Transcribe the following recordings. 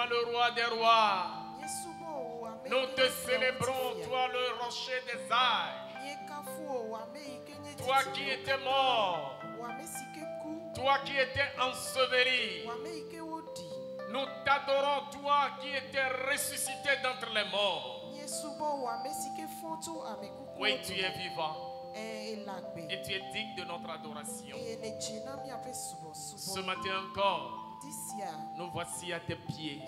toi le roi des rois. Nous te célébrons, toi le rocher des âges. Toi qui étais mort. Toi qui étais enseveli. Nous t'adorons, toi qui étais ressuscité d'entre les morts. Oui, tu es vivant. Et tu es digne de notre adoration. Ce matin encore, nous voici à tes pieds.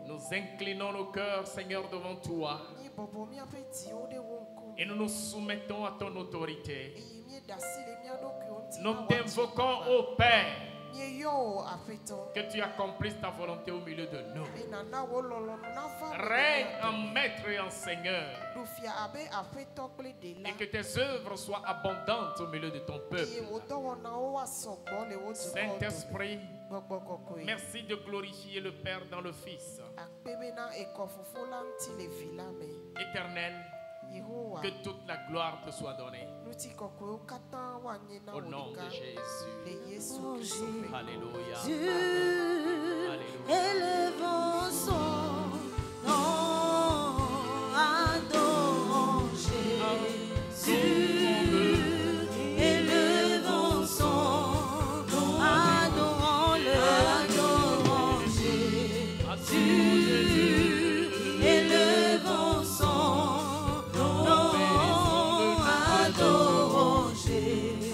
Nous inclinons nos cœurs, Seigneur, devant toi. Et nous nous soumettons à ton autorité. Nous t'invoquons, ô Père, que tu accomplisses ta volonté au milieu de nous. Règne en maître et en Seigneur. Et que tes œuvres soient abondantes au milieu de ton peuple. Saint-Esprit, merci de glorifier le Père dans le Fils. Éternel, que toute la gloire te soit donnée. Au nom de Jésus. Alléluia. Élevons son nom, adorons Jésus. Élevons son nom, adorons-le, adorons Jésus. Élevons son nom, adorons Jésus.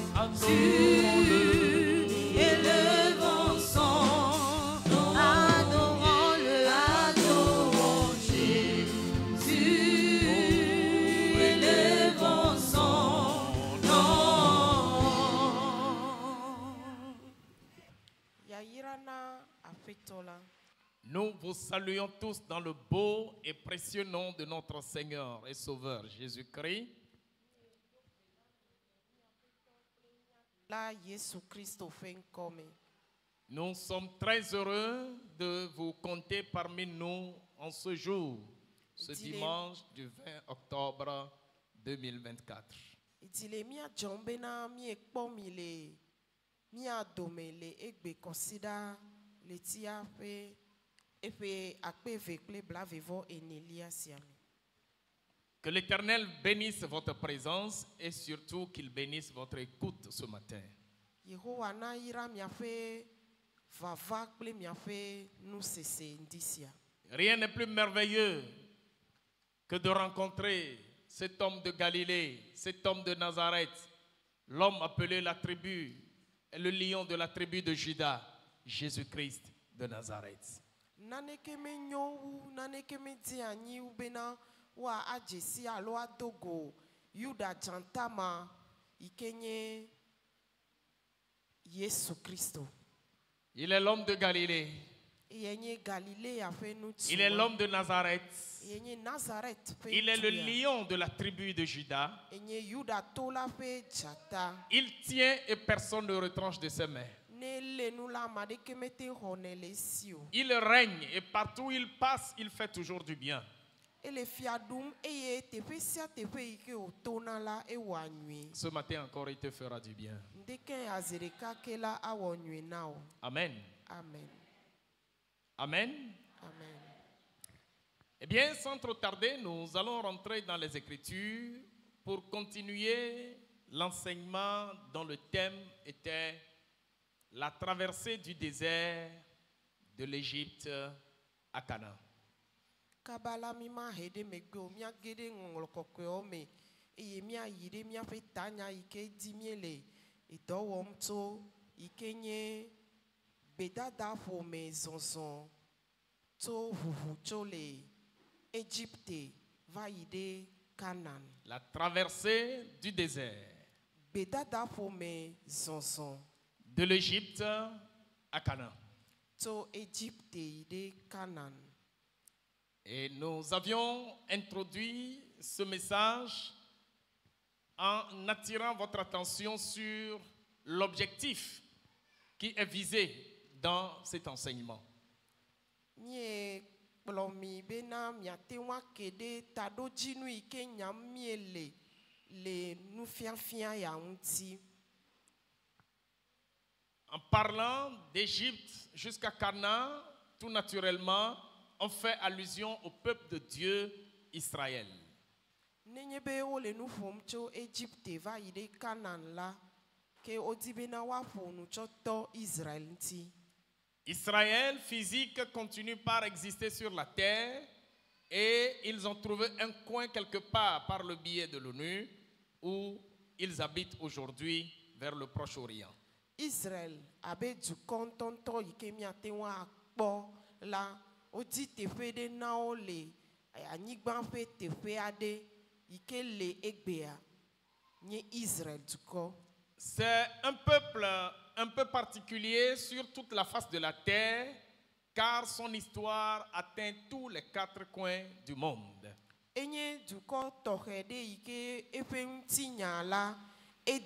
Nous vous saluons tous dans le beau et précieux nom de notre Seigneur et Sauveur Jésus-Christ. Nous sommes très heureux de vous compter parmi nous en ce jour, ce dimanche du 20 octobre 2024. Que l'Éternel bénisse votre présence et surtout qu'il bénisse votre écoute ce matin. Rien n'est plus merveilleux que de rencontrer cet homme de Galilée, cet homme de Nazareth, l'homme appelé la tribu, le lion de la tribu de Juda, Jésus-Christ de Nazareth. Il est l'homme de Galilée. Il est l'homme de Nazareth. Il est le lion de la tribu de Juda. Il tient et personne ne retranche de ses mains. Il règne et partout où il passe, il fait toujours du bien. Ce matin encore, il te fera du bien. Amen. Amen. Amen. Amen. Eh bien, sans trop tarder, nous allons rentrer dans les Écritures pour continuer l'enseignement dont le thème était la traversée du désert de l'Égypte à Canaan. La traversée du désert de l'Égypte à Canaan. Et nous avions introduit ce message en attirant votre attention sur l'objectif qui est visé dans cet enseignement. En parlant d'Égypte jusqu'à Canaan, tout naturellement, on fait allusion au peuple de Dieu, Israël. Israël physique continue par exister sur la terre et ils ont trouvé un coin quelque part par le biais de l'ONU où ils habitent aujourd'hui vers le Proche-Orient. Israël abe du contonto yike miatewa akpo la odi tefe de nao le anyigba fe tefe ade yike le egbea nye Israël du ko. C'est un peuple un peu particulier sur toute la face de la terre car son histoire atteint tous les 4 coins du monde. Enye du ko tohede yike efe ntinya la et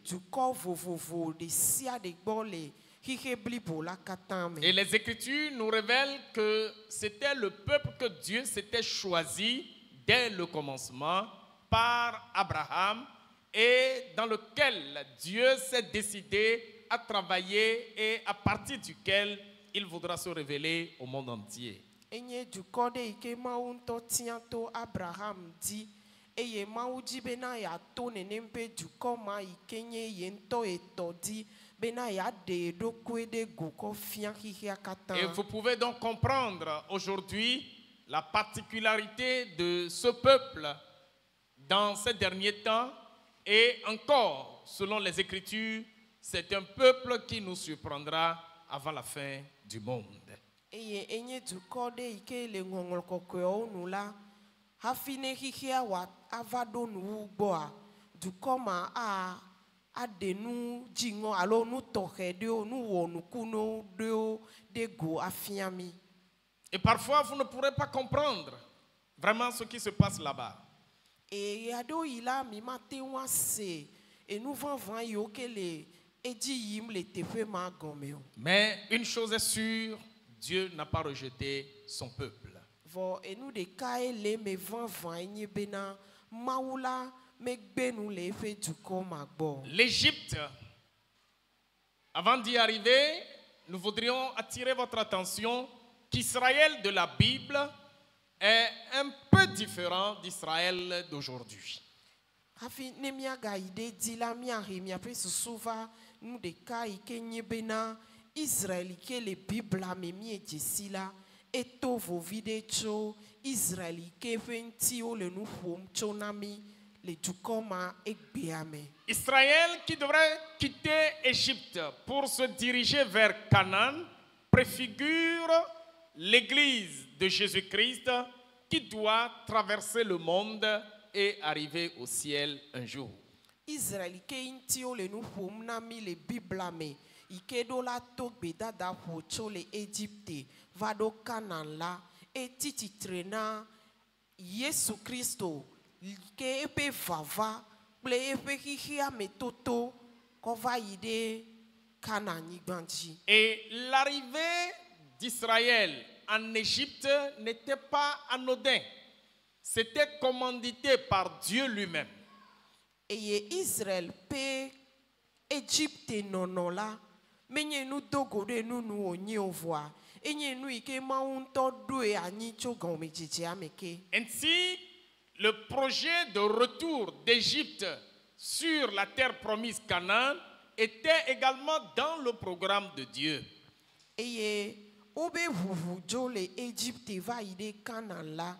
du corps vovovo de sia de bole et les Écritures nous révèlent que c'était le peuple que Dieu s'était choisi dès le commencement par Abraham et dans lequel Dieu s'est décidé à travailler et à partir duquel il voudra se révéler au monde entier. Enye du corps de ike maunto tianto Abraham dit eye mauji bena ya to nenempe du koma ikenye yento etodi bena ya de do kwede goko fian hihia katan. Et vous pouvez donc comprendre aujourd'hui la particularité de ce peuple dans ces derniers temps et encore selon les Écritures c'est un peuple qui nous surprendra avant la fin du monde. Eye enye du kode ike le ngongol kokyo nula hafine hihia wa avado nu boa du koma a adenu jingo alo nu tohede nu wonu kuno de go afiami. Et parfois vous ne pourrez pas comprendre vraiment ce qui se passe là-bas. Et ado ila mi mate wa se e nu van yo ke le eji yim le tefe ma gomeo. Mais une chose est sûre, Dieu n'a pas rejeté son peuple. L'Égypte, avant d'y arriver, nous voudrions attirer votre attention qu'Israël de la Bible est un peu différent d'Israël d'aujourd'hui. Israël que les Bibles a mis et Jessila et to vos vidéos Israël que ventio le nous fom chonami le tukoma et biame. Israël qui devrait quitter Égypte pour se diriger vers Canaan préfigure l'église de Jésus-Christ qui doit traverser le monde et arriver au ciel un jour. Israël que intio le nous fom nami le Bible ame ikedo la togbeda da hocho le Égypte vado Canaan la etiti trena Yesu Christo ke epe vava ple epe hihia metoto kova ide Canaan igbanji. Et l'arrivée d'Israël en Égypte n'était pas anodin. C'était commandité par Dieu lui-même. Et Israël pe Égypte nono la menye nu dogode nu nu onye ovwa enye nu ike maunto doe anyi chogon mejeje ameke. Ainsi, le projet de retour d'Égypte sur la terre promise Canaan était également dans le programme de Dieu. Eye obe vuvujo le Égypte va ide Canaan la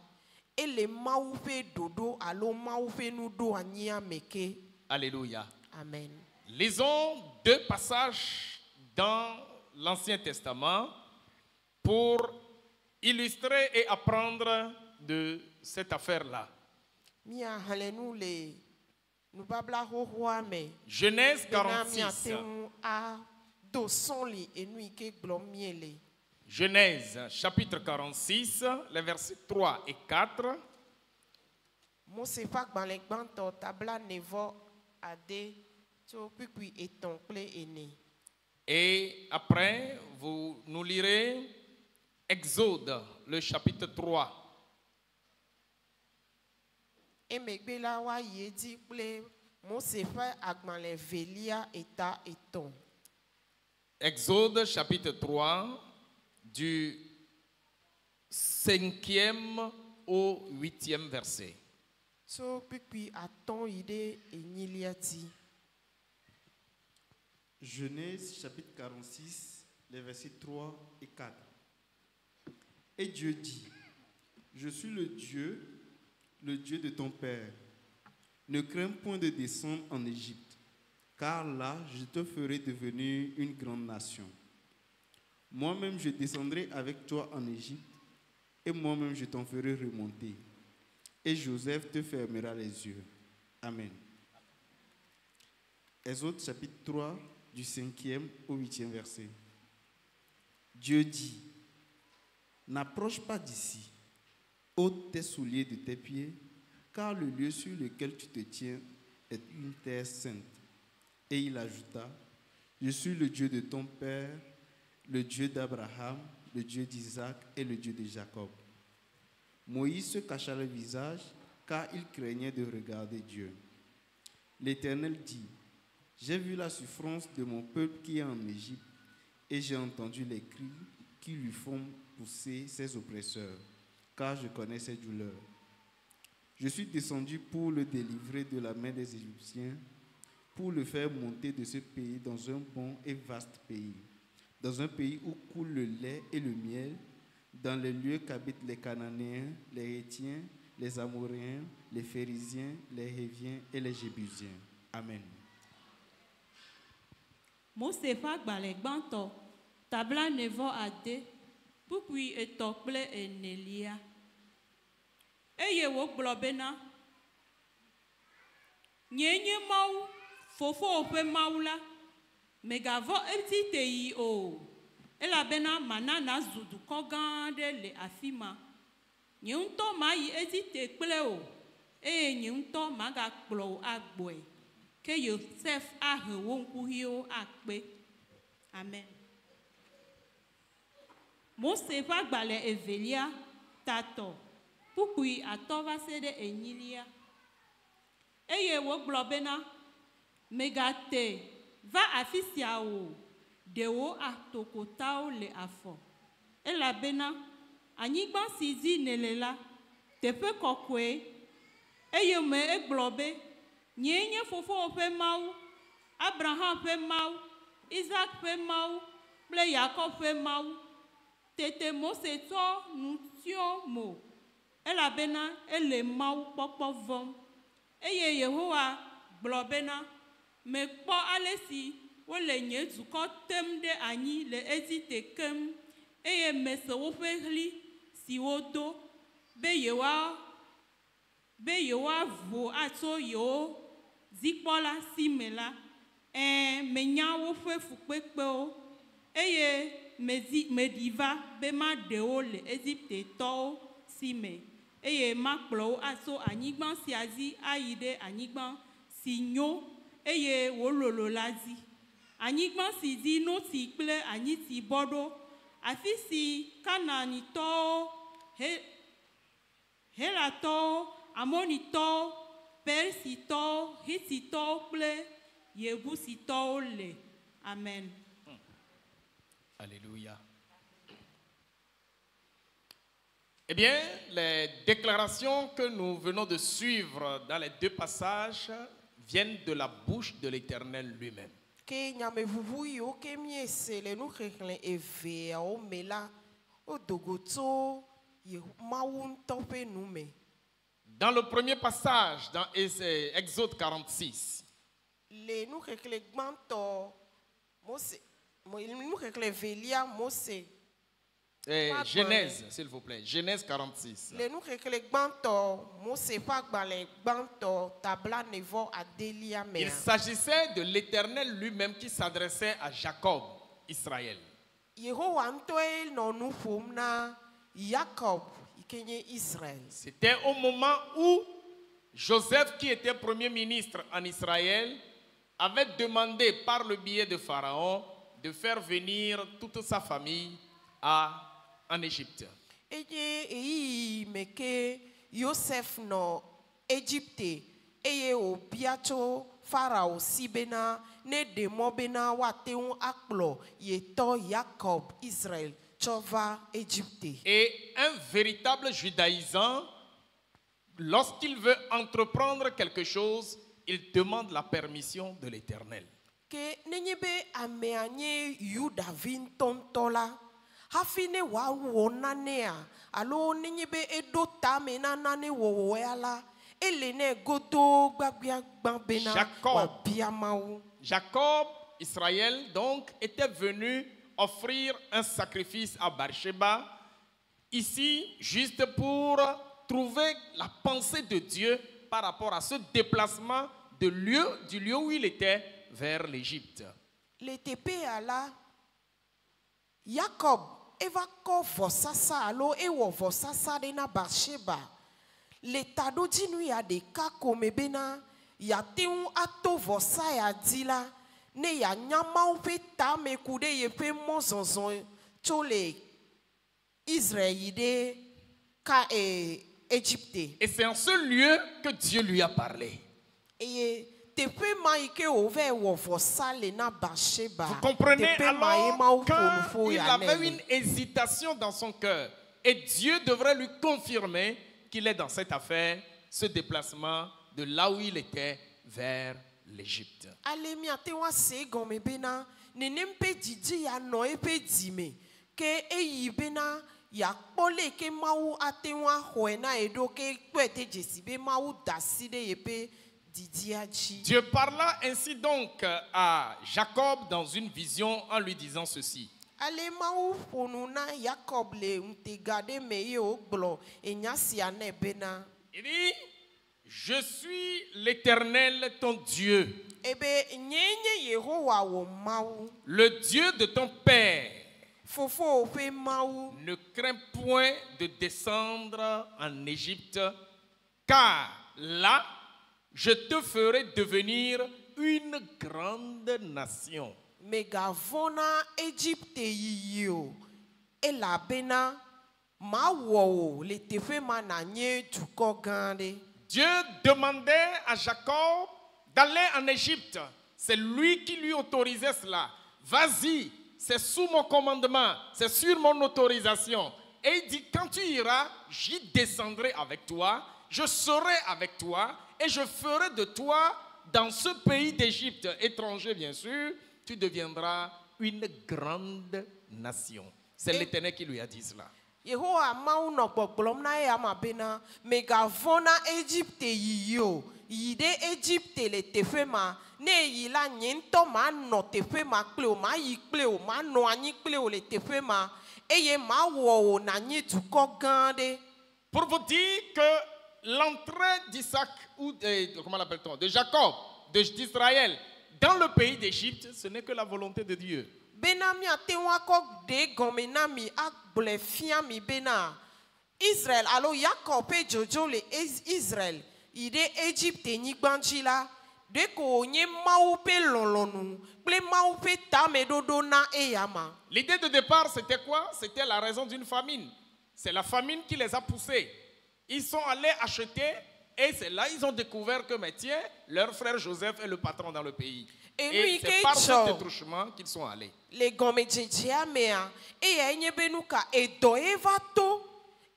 et le maupe dodo alo maupe nu do anyi ameke. Alléluia. Amen. Lisons 2 passages dans l'Ancien Testament pour illustrer et apprendre de cette affaire-là. Genèse 46. Genèse chapitre 46, les versets 3 et 4. Et après, vous nous lirez Exode, le chapitre 3. Exode, chapitre 3, du 5e au 8e verset. So puis attend idée et niliati. Genèse chapitre 46, les versets 3 et 4. Et Dieu dit, je suis le Dieu de ton père. Ne crains point de descendre en Égypte, car là je te ferai devenir une grande nation. Moi-même je descendrai avec toi en Égypte, et moi-même je t'en ferai remonter. Et Joseph te fermera les yeux. Amen. Exode chapitre 3, du 5e au 8e verset. Dieu dit, n'approche pas d'ici, ôte tes souliers de tes pieds, car le lieu sur lequel tu te tiens est une terre sainte. Et il ajouta, je suis le Dieu de ton père, le Dieu d'Abraham, le Dieu d'Isaac et le Dieu de Jacob. Moïse se cacha le visage, car il craignait de regarder Dieu. L'Éternel dit, j'ai vu la souffrance de mon peuple qui est en Égypte, et j'ai entendu les cris qui lui font pousser ses oppresseurs, car je connais ses douleurs. Je suis descendu pour le délivrer de la main des Égyptiens, pour le faire monter de ce pays dans un bon et vaste pays, dans un pays où coule le lait et le miel, dans les lieux qu'habitent les Cananéens, les Hétiens, les Amoréens, les Phérésiens, les Héviens et les Jébusiens. Amen. Mose fa gbalẽ gbãtɔ tabla nevɔ ade kpukpui etɔ̃ kple enelia eye wògblɔ bena nyee nye Mawu fofowò ƒe Mawu la megavɔ Egipte yi o elabena mana nazu dukɔ gã aɖe le afi ma nye ŋutɔ mayi Egipte kple o eye nye ŋutɔ magakplɔ wò agbɔe ke Yosef ahe wo ŋkuviwo akpe. Amen. Mose ƒe agbalẽ evelia tatɔ kpukpui atɔ va se ɖe enyilia eye wògblɔ bena megate va afi sia o ɖewo atokotawo le afɔ elabena anyigba si dzi nele la teƒe kɔkɔe eye me egblɔ be nyee nye fofowò ƒe Mawu, Abraham ƒe Mawu, Isaac ƒe Mawu kple Yakob ƒe Mawu. Tete Mose tsɔ nu tsyɔ mo elabena ele Mawu kpɔkpɔ vɔm eye Yehowa gblɔ bena mekpɔ ale si wole nye dukɔ tem ɖe anyi le Egipte kem eye mese woƒe ɣli si wodo be yewoavo atso yewo zikpɔla si me la, menya woƒe fukpekpewo eye meɖi va be maɖewo le Egiptetɔwo si me eye makplɔ wo atso anyigba sia dzi ayi ɖe anyigba si nyo eye wòlolo la dzi, anyigba si dzi noti kple anyitsi bɔ ɖo, afi si Kananitɔwo, Helatɔwo, Amonitɔwo, Persitɔwo, Hititɔwo kple Yebusitɔwo le. Amen. Alléluia. Eh bien, les déclarations que nous venons de suivre dans les deux passages viennent de la bouche de l'Éternel lui-même. Dans le premier passage, dans Exode 46, Genèse, s'il vous plaît, Genèse 46. Il s'agissait de l'Éternel lui-même qui s'adressait à Jacob, Israël. C'était au moment où Joseph, qui était premier ministre en Israël, avait demandé par le biais de Pharaon de faire venir toute sa famille en Égypte. Joseph no Égypte eye o biacho Pharaon sibena ne demo bena wateun akplo yeto Jacob Israël Et un véritable judaïsant, lorsqu'il veut entreprendre quelque chose, il demande la permission de l'Éternel. Jacob, Israël, donc, était venu offrir un sacrifice à Beersheba, ici, juste pour trouver la pensée de Dieu par rapport à ce déplacement du lieu où il était vers l'Égypte. Jacob eva ko vɔsasa alo ewɔ vɔsasa ɖe na Beersheba le taɖodzi ya ɖeka kome bena yate ŋu ato vɔsa ya dzi la ne yanya Mawu ƒe tame ku ɖe yeƒe mɔzɔzɔ tso le Israël yi ɖe Égypte. Et c'est en ce lieu que Dieu lui a parlé. Vous comprenez alors qu'il avait une hésitation dans son cœur et Dieu devrait lui confirmer qu'il est dans cette affaire, ce déplacement de là où il était vers l'Égypte. Dieu parla ainsi donc à Jacob dans une vision en lui disant ceci. Il dit, je suis l'Éternel ton Dieu, le Dieu de ton père. Ne crains point de descendre en Égypte, car là, je te ferai devenir une grande nation. Dieu demandait à Jacob d'aller en Égypte. C'est lui qui lui autorisait cela. Vas-y, c'est sous mon commandement, c'est sur mon autorisation. Et il dit, quand tu iras, j'y descendrai avec toi, je serai avec toi et je ferai de toi, dans ce pays d'Égypte, étranger bien sûr, tu deviendras une grande nation. C'est l'Éternel qui lui a dit cela. Pour vous dire que l'entrée d'Isaac, ou comment l'appelle-t-on, de Jacob, d'Israël, dans le pays d'Égypte, ce n'est que la volonté de Dieu. Israël, alors Jacob et Jojo le Israël, il est Égypte ni banjila, de ko nye maupe lolonu, ple maupe tamedodo na eyama. L'idée de départ, c'était quoi? C'était la raison d'une famine. C'est la famine qui les a poussés. Ils sont allés acheter et c'est là ils ont découvert que, mais tiens, leur frère Joseph est le patron dans le pays. Et c'est par ce détrouchement qu'ils sont allés. Les gomedjejea mea, et ya nyebenuka e doevato.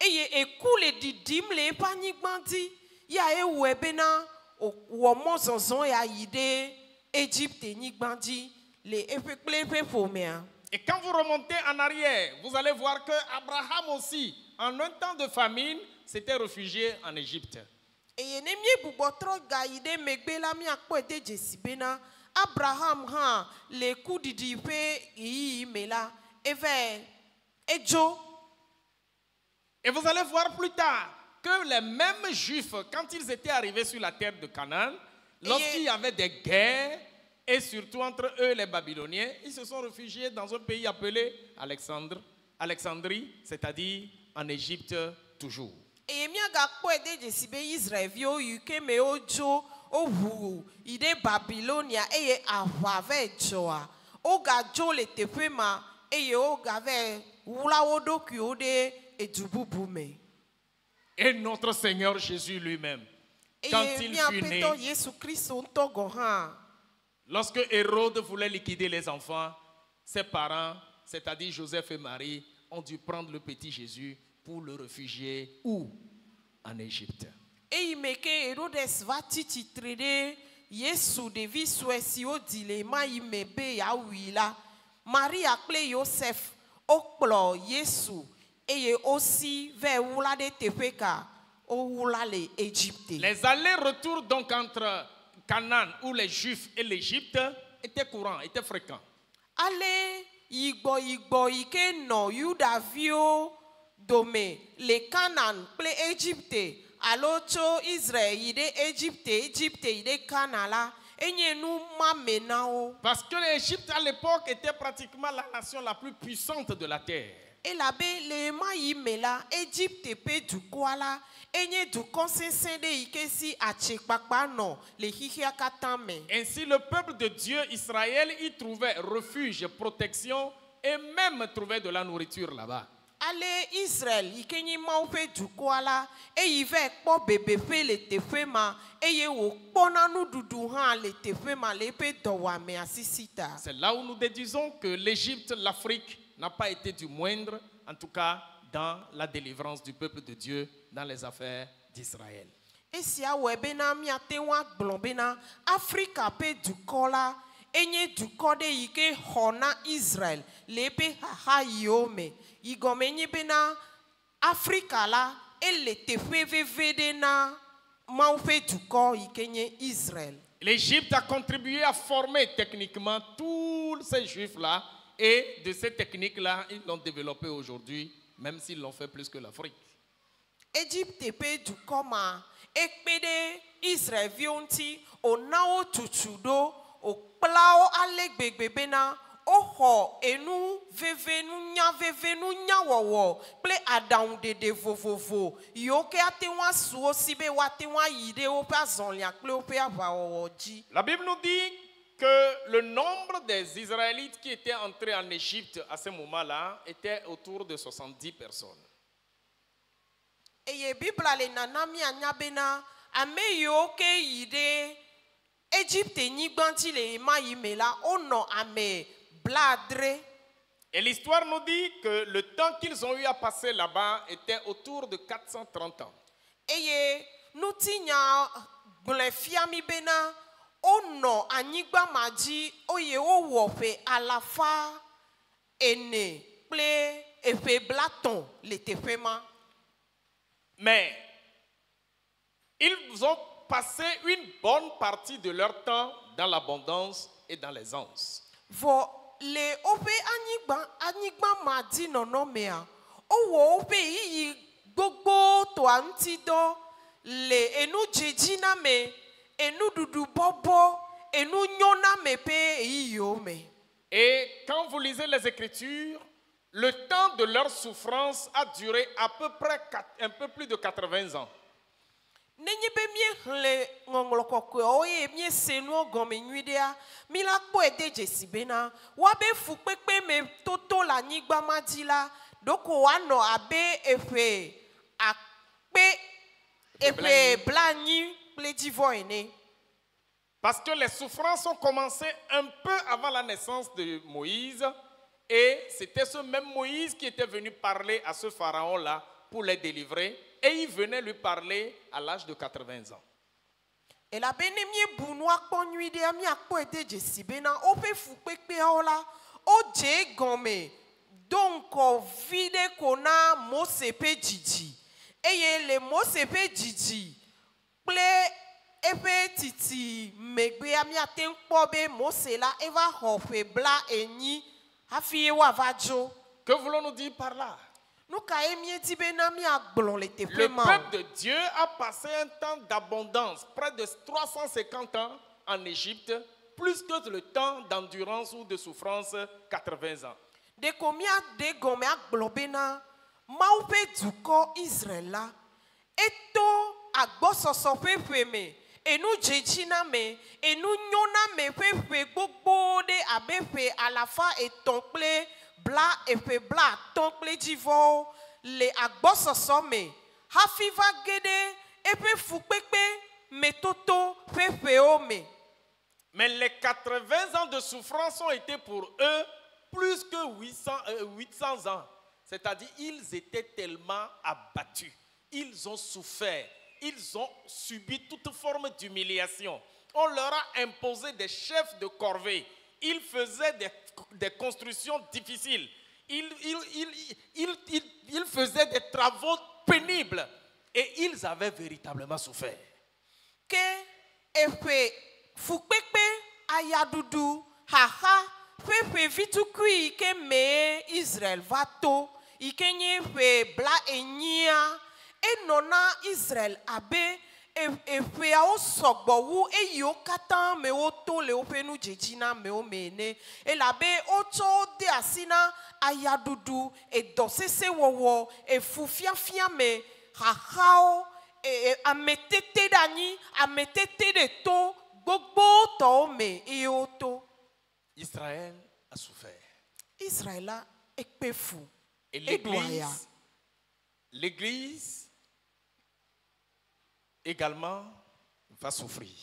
Et écoule didim le panigbandi ya e webena o mozozon ya ide Égypte nigbandi le epeklepe pomea. Et quand vous remontez en arrière, vous allez voir que Abraham aussi, en un temps de famine, s'était réfugié en Égypte. Et nemie bubotro ga ide megbela mi akpete jesibena Abraham ha le kudidi pe yi mela eve ejo. Et vous allez voir plus tard que les mêmes Juifs, quand ils étaient arrivés sur la terre de Canaan, lorsqu'il y avait des guerres, et surtout entre eux les Babyloniens, ils se sont réfugiés dans un pays appelé Alexandrie, c'est-à-dire en Égypte toujours. Et miaga kwede jesibe Israël vio yuke me ojo ohu ide Babylonia eye ahwave joa oga jo le tefema eye oga ve wula wodoku ode edububume. Et notre Seigneur Jésus lui-même, quand il fut né, lorsque Hérode voulait liquider les enfants, ses parents, c'est-à-dire Joseph et Marie, ont dû prendre le petit Jésus pour le réfugier où? En Égypte. Et il me que Hérodes va tititrede Yesu devi swesi o dile ma imebe ya wila. Maria kple Joseph okplo Yesu eye aussi vers wula de tefeka o wula le Égypte. Les allers-retours donc entre Canaan où les Juifs et l'Égypte étaient courants, étaient fréquents. Ale igbo ike no Yudavio dome le Canaan kple Égypte alo tso Israël ide Égypte ide Canaan. Parce que l'Égypte à l'époque était pratiquement la nation la plus puissante de la terre. Et la Égypte pe du koala enye du consensus de ikesi achekpakpa no le hihia katame. Ainsi le peuple de Dieu Israël y trouvait refuge, protection et même trouvait de la nourriture là-bas. Ale Israël ikenyi maupe du koala e ive kpo bebepe le tefema eye wo kpona nududu han le tefema le pe dowame asisita. C'est là où nous déduisons que l'Égypte, l'Afrique n'a pas été du moindre, en tout cas dans la délivrance du peuple de Dieu dans les affaires d'Israël. Et si a webena mi atewa gblobena Afrika pe du kola enye du kode ike hona Israël le pe ha yome igomenye bena Afrika la elle tefe vevede na maupe du ko ikenye Israël. L'Égypte a contribué à former techniquement tous ces juifs-là et de ces techniques-là, ils l'ont développé aujourd'hui, même s'ils l'ont fait plus que l'Afrique. Égypte pe du koma ekpede Israël vionti onao tutudo o plao alegbebena oho enu veve nu nya wowo ple adaun de vovovo yoke atewa suo sibe watewa yide o pa zonlia ple o pe abawo ji. La Bible nous dit que le nombre des Israélites qui étaient entrés en Égypte à ce moment-là était autour de 70 personnes. Eye Bible le nanami anyabena ame yoke yide Égypte ni gbanti le ma yimela ono ame bladre. Et l'histoire nous dit que le temps qu'ils ont eu à passer là-bas était autour de 430 ans. Eye nutinya blefiami bena ono anigba maji oye o wofe alafa ene ple efe blaton le tefema. Mais ils ont passé une bonne partie de leur temps dans l'abondance et dans l'aisance. Vo le ope anigba madi nonomea owo ope yi gbogbo to antido le enu jejina me enu dudu bobo enu nyona me pe yome. Et quand vous lisez les Écritures, le temps de leur souffrance a duré à peu près un peu plus de 80 ans. Nenye be mie le ngongolokokwe oye mie senu ogome nwidea mila kpo ede jesibena wa be fukpekpe me toto la nyigba madila doko wa no abe efe akpe efe blanyi ple divo ene. Parce que les souffrances ont commencé un peu avant la naissance de Moïse et c'était ce même Moïse qui était venu parler à ce pharaon-là pour les délivrer. Et il venait lui parler à l'âge de 80 ans. Et la benemie bunwa konui de ami akpo ede jesibena ope fukpekpe ola o je gome donc vide kona mosepe jiji eye le mosepe jiji ple epe titi megbe ami atenkpo be mosela eva hofe bla enyi hafi wa vajo. Que voulons-nous dire par là? Le peuple de Dieu a passé un temps d'abondance, près de 350 ans en Égypte, plus que le temps d'endurance ou de souffrance, 80 ans. De combien de gomea globena, maupe duko Israël, eto agbososo pepeme, et nous jejina me, et nous nyona me pepe gbogbo de abepe à la fin et toncle. Bla efe bla toncle divo le agbososo me hafiva gede epe fukpekpe metoto pepe ome. Mais les 80 ans de souffrance ont été pour eux plus que 800 ans. C'est-à-dire, ils étaient tellement abattus. Ils ont souffert. Ils ont subi toute forme d'humiliation. On leur a imposé des chefs de corvée. Ils faisaient des constructions difficiles. Ils faisaient des travaux pénibles. Et ils avaient véritablement souffert. Que efe fukpekpe ayadudu haha fefe vitukui ke me Israël vato ikenye fe bla enyia enona Israël abe efe a osogbo wu eyo katan me o to le openu jejina me o mene elabe ocho de asina ayadudu edosese wowo efufiafia me hahao ametete dani ametete de to gbogbo to me ioto. Israël a souffert. Israël a ekpefu. Et l'église également va souffrir.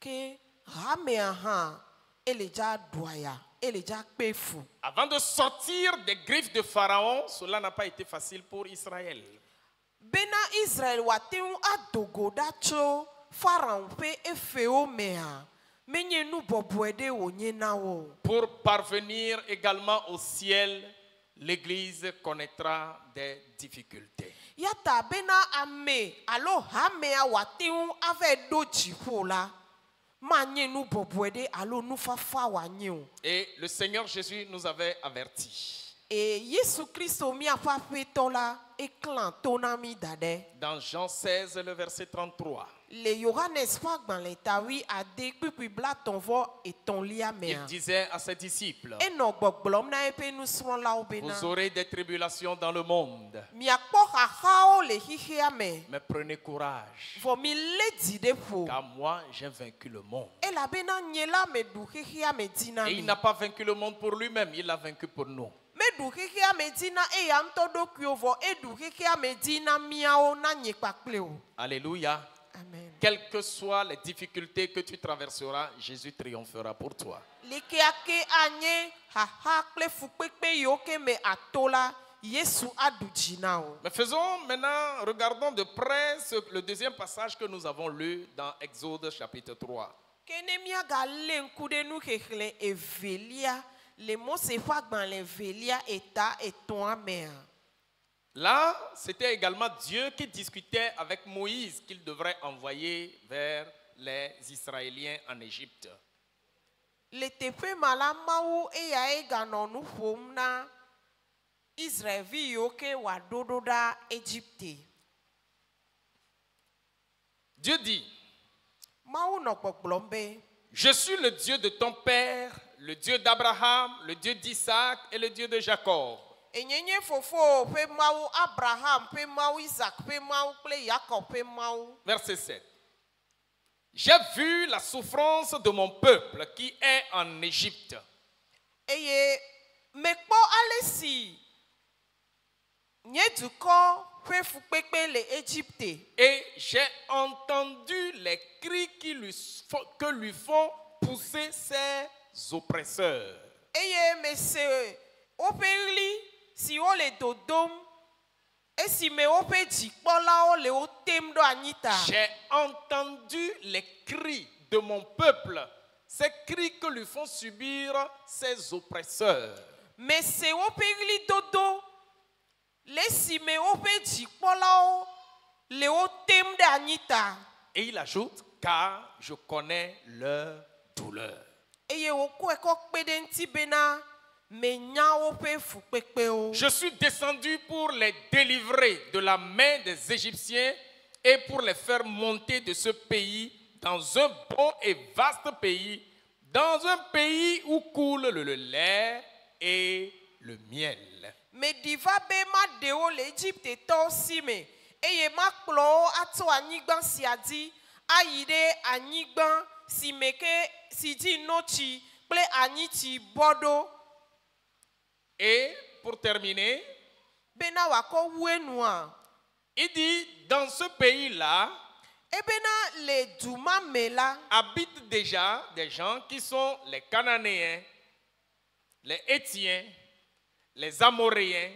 Que rameaha eleja doya eleja kpefu. Avant de sortir des griffes de Pharaon, cela n'a pas été facile pour Israël. Bena Israël wateu adogo dacho Pharaon pe efeo mea menye nu bobuede onye nawo. Pour parvenir également au ciel, l'église connaîtra des difficultés. Yata bena ame alo hamea wateu ave do jipo la manye nu bobuede alo nu fafa wanyo. Et le Seigneur Jésus nous avait avertis. Et Jésus Christ mi a pas fait tola éclan tonami dade. Dans Jean 16, le verset 33. Le Johannes pas dans l'étawi a dit puis bla ton vo et ton lia mea. Il disait à ses disciples, Et no gbogbom na epe nu sron la obena. vous aurez des tribulations dans le monde. Mi akpo hahao le hihia me. Mais prenez courage, Vo mi ledi de po. car moi j'ai vaincu le monde. Et la bena nyela me du hihia me Et dinami. il n'a pas vaincu le monde pour lui-même, il l'a vaincu pour nous. Me du hihia me dina e yam to do kyovo e du hihia me dina miao na nyekpakleo. Alléluia. Amen. Quelles que soient les difficultés que tu traverseras, Jésus triomphera pour toi. Likiake anye haha kle fukpekpe yoke me atola Yesu adujinao. Mais faisons maintenant, regardons de près le deuxième passage que nous avons lu dans Exode chapitre 3. Kenemia galen kudenu hekle evelia le mose fagban le velia eta eton mea. Là, c'était également Dieu qui discutait avec Moïse qu'il devrait envoyer vers les Israéliens en Égypte. Le tepe malamawu eya eganonu fomna Israël vi yoke wadododa Égypte. Dieu dit, Mawu no kpokplombe. je suis le Dieu de ton père, le Dieu d'Abraham, le Dieu d'Isaac et le Dieu de Jacob. Enyenye fofo pe mawu Abraham pe mawu Isaac pe mawu kle Jacob pe mawu. Verset 7. J'ai vu la souffrance de mon peuple qui est en Égypte. Eye mekpo alesi nye duko pe fukpekpe le Égypte. Et j'ai entendu les cris que lui font pousser ses oppresseurs. Eye mese opeli si o le dodom esi me ope jikpola o le o tem do anita. J'ai entendu les cris de mon peuple, ces cris que lui font subir ses oppresseurs. Mese opeli dodo lesi me ope jikpola o le o tem de anita. Et il ajoute, car je connais leur douleur. Eye o ko eko kpedenti bena menya ope fukpekpe o. Je suis descendu pour les délivrer de la main des Égyptiens et pour les faire monter de ce pays dans un bon et vaste pays, dans un pays où coule le lait et le miel. Me diva be ma deo l'Égypte to sime. Eye ma kplo ato anyigban si adi ayide anyigban si meke si di nochi ple aniti bodo. Et pour terminer, Bena wako wenua. il dit, dans ce pays-là, Ebena le duma mela habitent déjà des gens qui sont les Cananéens, les Hétiens, les Amoréens,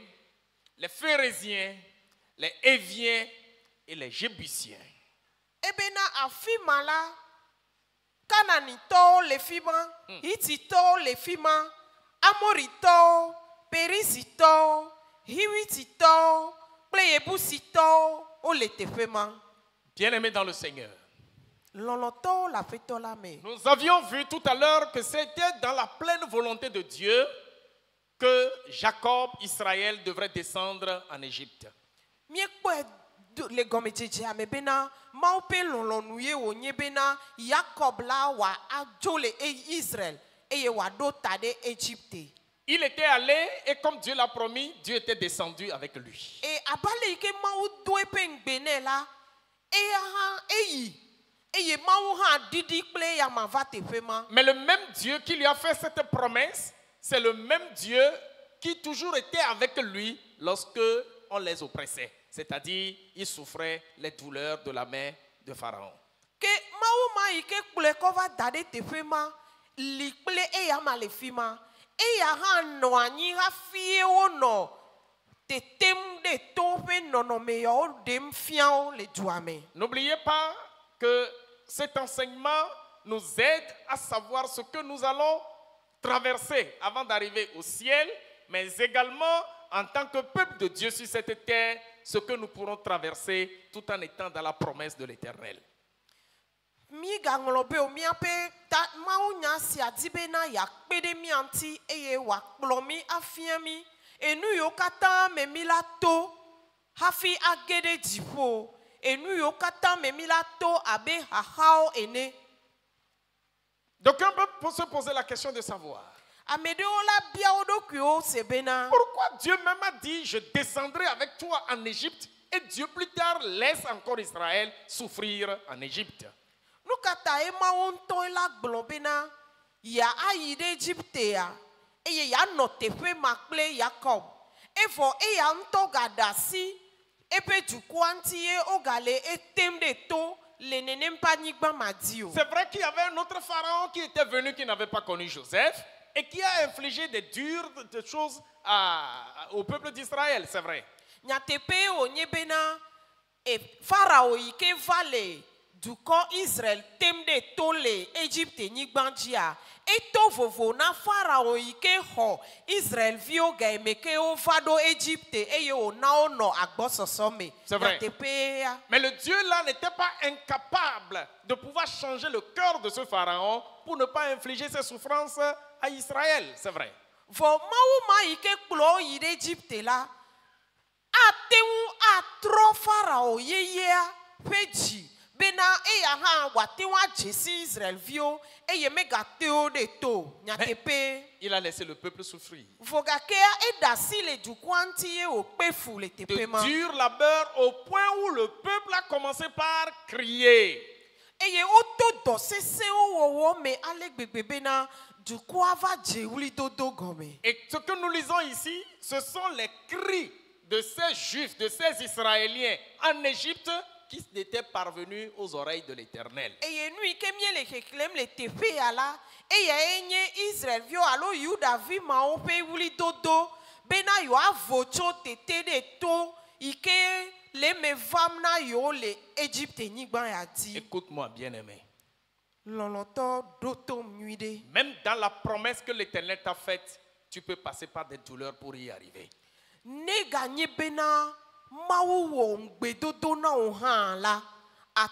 les Phérésiens, les Éviens et les Jébusiens. Ebena afima la Kananito le fima, Hitito le fima, Amorito, Perisito, Hiwitito, Pleyebusito, o le tefema. Bien-aimés dans le Seigneur. Loloto la feto la me. Nous avions vu tout à l'heure que c'était dans la pleine volonté de Dieu que Jacob, Israël, devrait descendre en Égypte. Le gomejeje amebena maupe lolonuye onyebena Jacob la wa ajole Israël eye wa do tade Égypte. Il était allé et comme Dieu l'a promis, Dieu était descendu avec lui. Et abale ike mau do epengbene la eye mau ha didi ple ya mavate fema. Mais le même Dieu qui lui a fait cette promesse, c'est le même Dieu qui toujours était avec lui lorsque on les oppressait. C'est-à-dire, il souffrait les douleurs de la main de Pharaon. Que mau ma ike ple kova dade te fema li ple e ya ma le fima e ya ha no anyi ha fie ono te tem de tope nono me yo dem fiao le duame. N'oubliez pas que cet enseignement nous aide à savoir ce que nous allons traverser avant d'arriver au ciel, mais également en tant que peuple de Dieu sur cette terre, ce que nous pourrons traverser tout en étant dans la promesse de l'Éternel. Mi ganglobe o mi ape ta maunya si adibena ya pede mi anti eye wa plomi afiami enu yo kata me milato hafi agede dipo enu yo kata me milato abe hahao ene. Donc on peut se poser la question de savoir pourquoi Dieu même a dit je descendrai avec toi en Égypte et Dieu plus tard laisse encore Israël souffrir en Égypte. Nous kata ema onto la globena ya ayi de Égypte ya e ya note fe makple Jacob efo e ya nto gadasi epe du kwanti e ogale etem de to. C'est vrai qu'il y avait un autre pharaon qui était venu qui n'avait pas connu Joseph et qui a infligé des dures choses au peuple d'Israël, c'est vrai. Pharaon ike vale du camp Israël temde tole Égypte nigbandia eto vovo na Pharaon ike ho Israël vio gaimeke o vado Égypte eye o na ono agbososome. C'est vrai. Mais le Dieu là n'était pas incapable de pouvoir changer le cœur de ce Pharaon pour ne pas infliger ses souffrances à Israël, c'est vrai. Vo mauma ike klo yide Égypte là ateu atro Pharaon yeye peji bena eya ha watewa jesi Israël vio eye megateo de to nyatepe. Il a laissé le peuple souffrir. De dur labeur au point où le peuple a commencé par crier. Et ce que nous lisons ici, ce sont les cris de ces Juifs, de ces Israéliens en Égypte qui n'étaient parvenus aux oreilles de l'Éternel. Israël vio alo Yuda vi ma o pe wuli dodo bena yo avocho tete de to ike le me vamna yo le Égypte nigban ya di. Écoute-moi bien-aimé. Loloto doto muide. Même dans la promesse que l'Éternel t'a faite, tu peux passer par des douleurs pour y arriver. Ne gagné bena mawu wo ngbe dodo na o han la. Il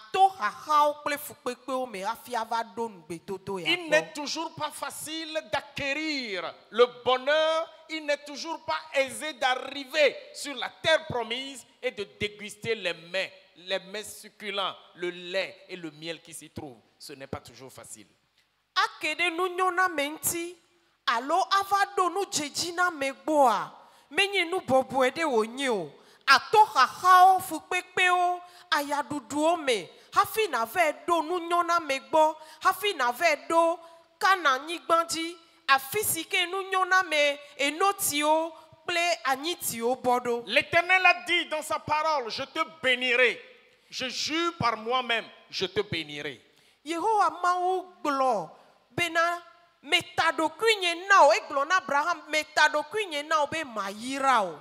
n'est toujours pas facile d'acquérir le bonheur, il n'est toujours pas aisé d'arriver sur la terre promise et de déguster les mets succulents, le lait et le miel qui s'y trouvent. Ce n'est pas toujours facile. Ayaduduome hafi na ve do nunyona megbo hafi na ve do kana nyigbanji afisike nunyona me enotio ple anitio bodo. L'Éternel a dit dans sa parole, je te bénirai. Je jure par moi-même, je te bénirai. Yehowa mau glo bena metado kunye nao eglo na Abraham metado kunye nao be mayirao.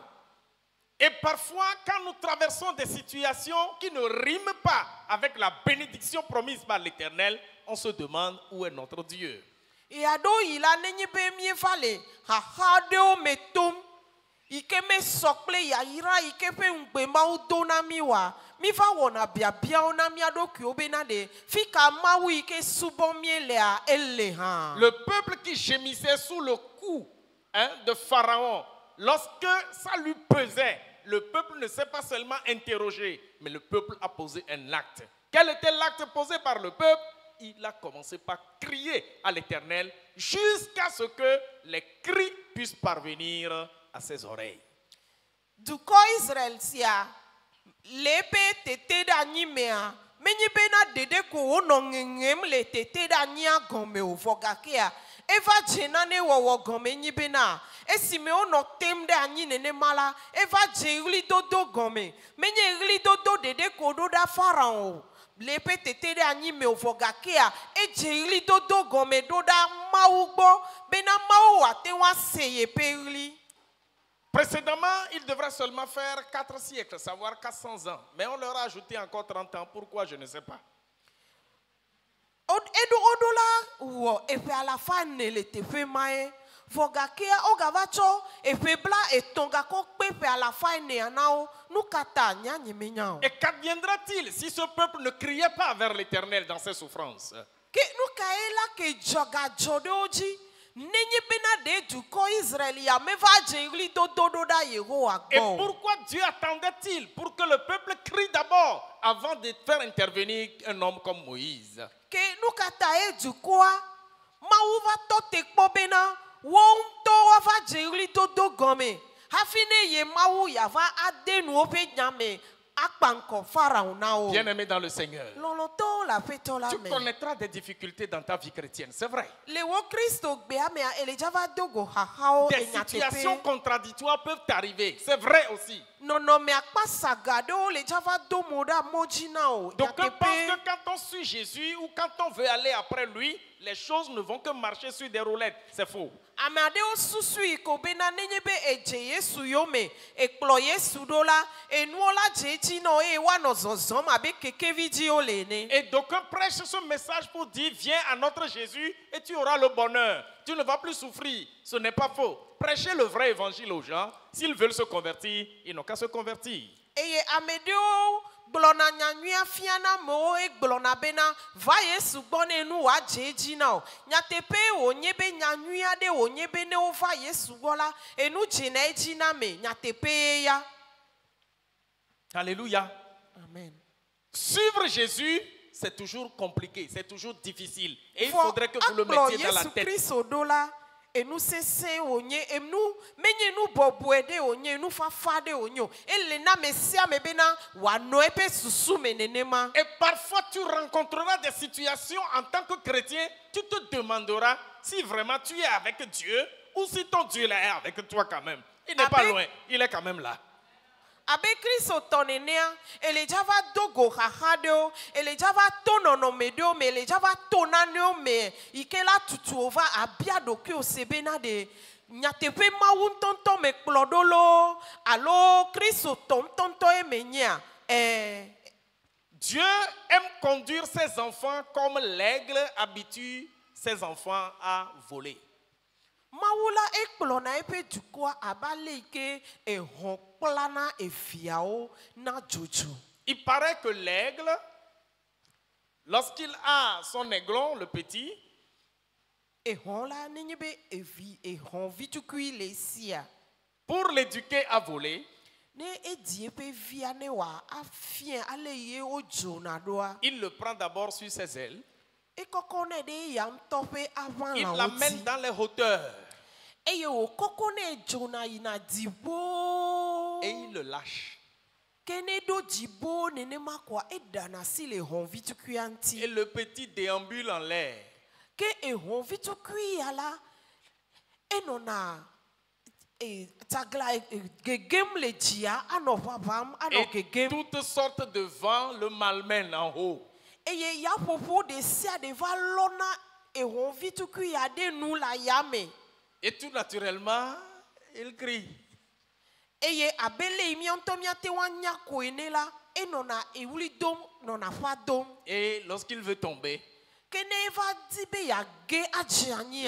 Et parfois, quand nous traversons des situations qui ne riment pas avec la bénédiction promise par l'Éternel, on se demande où est notre Dieu. Et ado il a nenye pe mi vale ha ha de o metom ike me sokle ya ira ike pe ngbe ma o dona mi wa mi va wona bia bia ona mi ado ki obena de fika ma wi ike subo mi le a elle ha. Le peuple qui gémissait sous le coup de Pharaon, lorsque ça lui pesait, le peuple ne s'est pas seulement interrogé, mais le peuple a posé un acte. Quel était l'acte posé par le peuple? Il a commencé par crier à l'Éternel jusqu'à ce que les cris puissent parvenir à ses oreilles. Du ko Israël sia lepe tete da nyimea menye bena dede ko ono ngengem le tete da nya gome o vogakea eva jena ne wo gome nyi bena esime ono tem de anyi nene mala eva jeli dodo gome menye ri dodo dede ko do da Pharaon lepe tete de anyi me o vogakea e jeli dodo gome do da maugbo bena mau atewa seye perli. Précédemment, il devrait seulement faire 4 siècles, savoir 400 ans. Mais on leur a ajouté encore 30 ans. Pourquoi, je ne sais pas. Edo odola wo efe ala fa ne le tefe mae vogakea ogavacho efe bla etonga ko pepe ala fa ne anao nukata nya nyemenya. Et qu'adviendra-t-il si ce peuple ne criait pas vers l'Éternel dans ses souffrances? Ke nukaela ke joga jodoji nenye bena de du ko Israël ya me va jeli dodo da Yehowa. Et pourquoi Dieu attendait-il pour que le peuple crie d'abord avant de faire intervenir un homme comme Moïse? Ke nukata e du kwa mauva to tekpo bena won to va jeli dodo gome hafine ye mau ya va adenu ope nyame akpanko Pharaon nao. Bien-aimé dans le Seigneur, loloto la feto la tu me connaîtras des difficultés dans ta vie chrétienne, c'est vrai. le wo Christo bea me elejava dogo hahao Des situations contradictoires peuvent t'arriver, c'est vrai aussi. nono me akpa sagado le java do moda mojinao. Donc je pense que quand on suit Jésus ou quand on veut aller après lui, les choses ne vont que marcher sur des roulettes. C'est faux. amade o susui ko bena nenyebe eje Yesu yome ekplo Yesu dola enuola jeji no e wa no zozom abe keke video lene. Et d'aucuns prêchent ce message pour dire viens à notre Jésus et tu auras le bonheur. Tu ne vas plus souffrir. Ce n'est pas faux. Prêchez le vrai évangile aux gens. S'ils veulent se convertir, ils n'ont qu'à se convertir. Eye amedeo glona nyanyua fiana mo e glona bena va Yesu gbone nu wa jeji na nyatepe onyebe nyanyua de onyebe ne o va Yesu gola enu jina eji na me nyatepe ya. Alléluia. Amen. Suivre Jésus, c'est toujours compliqué, c'est toujours difficile. Et il faudrait que vous le mettiez dans la tête. Et nous sese onye enu menye nu bobuede onye nu fafade onyo elena mesia mebena wa noepe susu menenema. Et parfois tu rencontreras des situations en tant que chrétien, tu te demanderas si vraiment tu es avec Dieu ou si ton Dieu là est avec toi quand même. Il n'est pas loin, il est quand même là. Abe Kristo tonenea ele java dogo hahado ele java tonono medo me ele java tonaneo me ikela tutuova abiado ki osebena de nyatepe mawu tonto me klodolo allo Kristo tonto emenya Dieu aime conduire ses enfants comme l'aigle habitue ses enfants à voler. Mawula ekplona epe dukwa abale ke ehon plana efiao na jojo. Il paraît que l'aigle, lorsqu'il a son aiglon, le petit, ehon la nenyebe evi ehon vitukui lesia. Pour l'éduquer à voler, ne ediepe via ne wa afien ale ye ojo na doa. Il le prend d'abord sur ses ailes. Il l'amène dans les hauteurs. Et il le lâche. Et le petit déambule en l'air. Et toutes sortes de vents le malmènent en haut. Et ya popo de sia de valona et on vit tout qui a de nous la yame. Et tout naturellement, il crie. eye abele imianto miate wanya koenela enona euli dom nona fa dom. Et lorsqu'il veut tomber,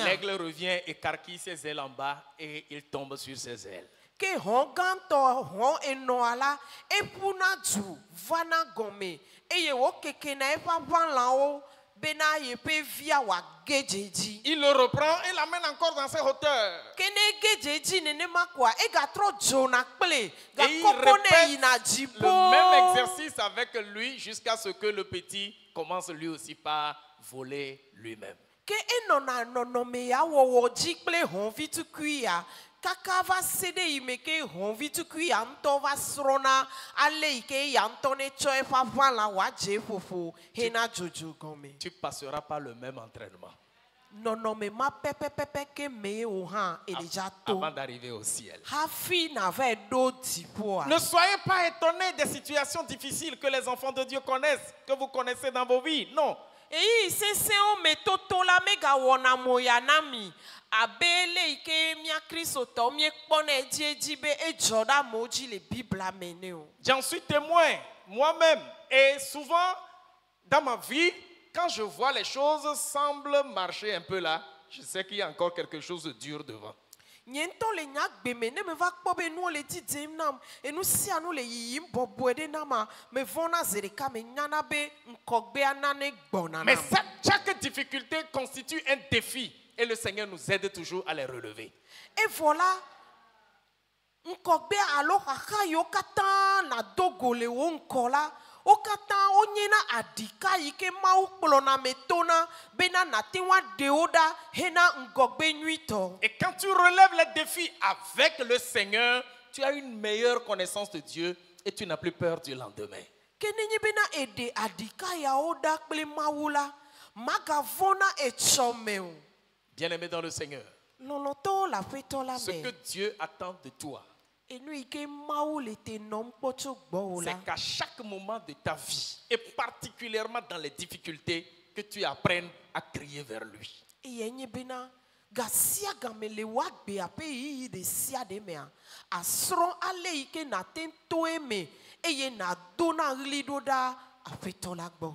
l'aigle revient, écarquille ses ailes en bas et il tombe sur ses ailes. Que honganto hon enoala epuna du vana gome eye wo keke na epa vanlao bena yepe via wa gejeji. Il le reprend et l'amène encore dans ses hauteurs. Kene gejeji nene makwa e ga tro jona kple ga il kokone répète ina jipo. le même exercice avec lui jusqu'à ce que le petit commence lui aussi par voler lui-même. Que enona nonome ya wo jikple hon vitu kuia kaka va sede imeke hon vitu kuia nto va srona ale ike ya ntone choe fa vala wa je fofo hena jojo gome. Tu passeras par le même entraînement. Nonome ma pepe ke me o han elijato avant d'arriver au ciel. Hafi na ve do tipo. Ne soyez pas étonnés des situations difficiles que les enfants de Dieu connaissent, que vous connaissez dans vos vies. Non. Et c'est o metoto la mega wona moyanami abele ike mia kristo mi pone diejibe e joda moji le bible ameneo. J'en suis témoin moi-même et souvent dans ma vie quand je vois les choses semblent marcher un peu là, je sais qu'il y a encore quelque chose de dur devant. Niento le nyak beme ne me va kpobe nu le tidim nam enu sia nu le yim boboede nama me vona zereka me nyana be nkogbe anane gbona nam. Mais chaque difficulté constitue un défi et le Seigneur nous aide toujours à les relever. Et voilà nkogbe alo kaka yo kata na dogole wo nkola o kata onyena adika ike mau plona metona bena na tewa deoda hena ngogbe nuito. Et quand tu relèves les défis avec le Seigneur, tu as une meilleure connaissance de Dieu et tu n'as plus peur du lendemain. Kenenye bena ede adika ya oda kple maula magavona echomeo. Bien-aimé dans le Seigneur, Loloto la fetola ce que Dieu attend de toi, c'est qu'à chaque moment de ta vie, et particulièrement dans les difficultés, que tu apprennes à crier vers lui.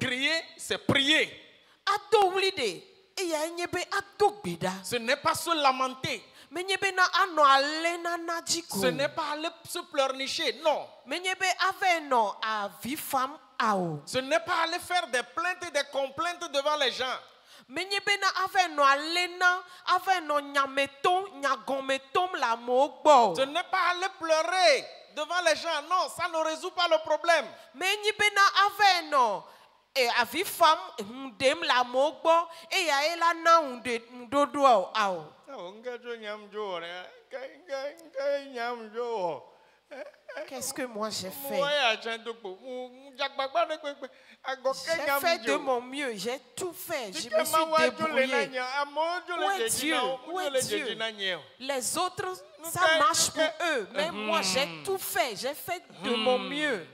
Crier, c'est prier. Ce n'est pas se lamenter. Ce n'est pas aller se pleurnicher, non. Ce n'est pas aller faire des plaintes et des complaintes devant les gens. Ce n'est pas aller pleurer devant les gens, non, ça ne résout pas le problème. Qu'est-ce que moi j'ai fait? J'ai fait de mon mieux, j'ai tout fait, je me suis débrouillé. Où est Dieu? Où est Dieu? Les autres, ça marche pour eux, mais moi j'ai tout fait, j'ai fait de mon mieux.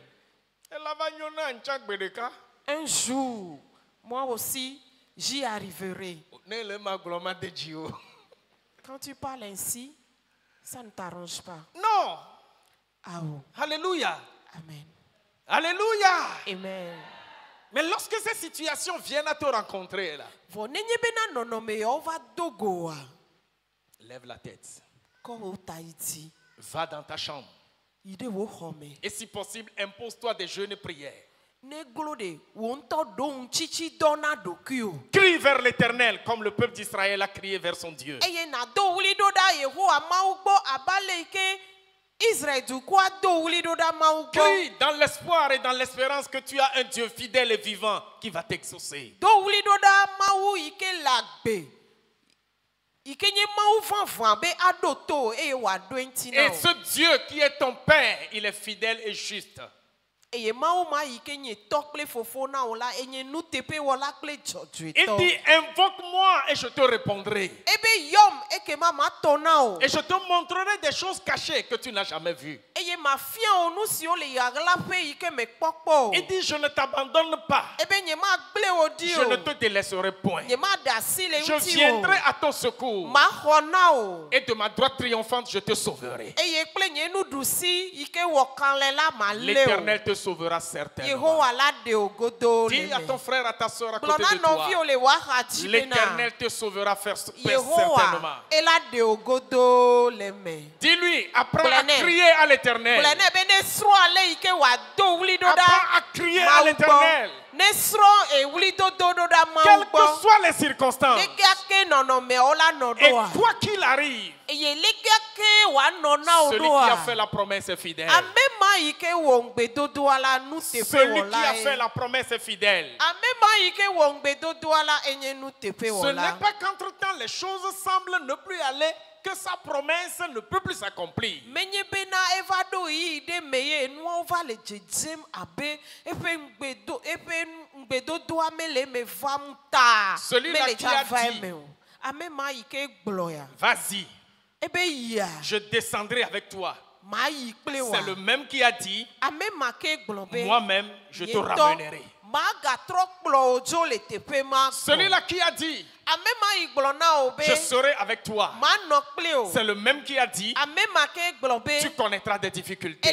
Un jour, moi aussi, j'y arriverai. Quand tu parles ainsi, ça ne t'arrange pas. Non. Ah oh. Alléluia. Amen. Alléluia. Amen. Mais lorsque ces situations viennent à te rencontrer, là, lève la tête. Va dans ta chambre. Et si possible, impose-toi des jeûnes et prières. Crie vers l'Éternel comme le peuple d'Israël a crié vers son Dieu. Crie dans l'espoir et dans l'espérance que tu as un Dieu fidèle et vivant qui va t'exaucer. Et ce Dieu qui est ton Père, il est fidèle et juste. Il dit, invoque-moi et je te répondrai. Et je te montrerai des choses cachées que tu n'as jamais vues. Et Il dit, je ne t'abandonne pas. Je ne te délaisserai point. Je viendrai à ton secours. Et de ma droite triomphante, je te sauverai. L'Éternel te sauvera certainement. Dis à ton frère, à ta soeur à côté de toi, l'Éternel te sauvera certainement. Dis-lui, apprends à crier à l'Éternel. Apprends à crier à l'Éternel. Quelles que soient les circonstances. Et quoi qu'il arrive, celui qui a fait la promesse est fidèle. Celui qui a fait la promesse est fidèle. Ce n'est pas qu'entre-temps les choses semblent ne plus aller, que sa promesse ne peut plus s'accomplir. Celui-là qui a dit, vas-y, je descendrai avec toi. C'est le même qui a dit, moi-même, je te ramènerai. Celui-là qui a dit, je serai avec toi. C'est le même qui a dit, tu connaîtras des difficultés.